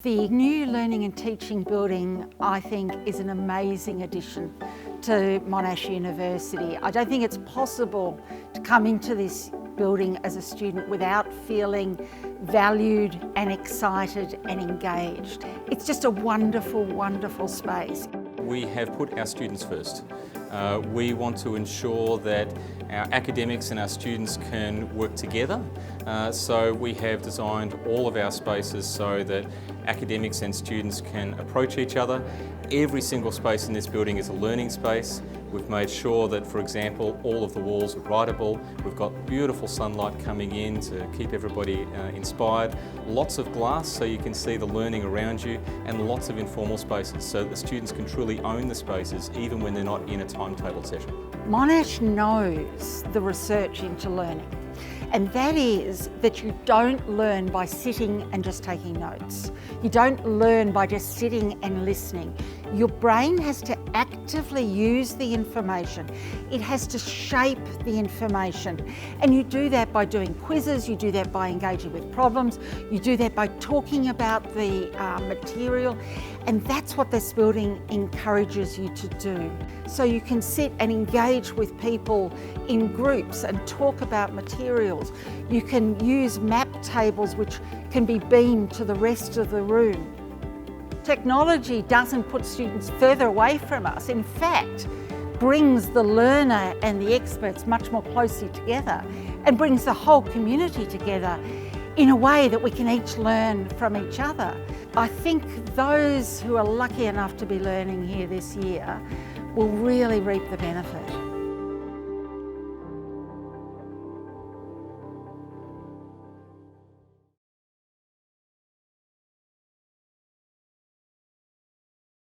The new Learning and Teaching building, I think, is an amazing addition to Monash University. I don't think it's possible to come into this building as a student without feeling valued and excited and engaged. It's just a wonderful, wonderful space. We have put our students first. We want to ensure that our academics and our students can work together. So we have designed all of our spaces so that academics and students can approach each other. Every single space in this building is a learning space. We've made sure that, for example, all of the walls are writable. We've got beautiful sunlight coming in to keep everybody inspired. Lots of glass so you can see the learning around you, and lots of informal spaces so that the students can truly own the spaces even when they're not in a timetable session. Monash knows the research into learning, and that is that you don't learn by sitting and just taking notes. You don't learn by just sitting and listening. Your brain has to actively use the information. It has to shape the information. And you do that by doing quizzes, you do that by engaging with problems, you do that by talking about the material. And that's what this building encourages you to do. So you can sit and engage with people in groups and talk about materials. You can use map tables which can be beamed to the rest of the room. Technology doesn't put students further away from us. In fact, brings the learner and the experts much more closely together and brings the whole community together in a way that we can each learn from each other. I think those who are lucky enough to be learning here this year will really reap the benefit.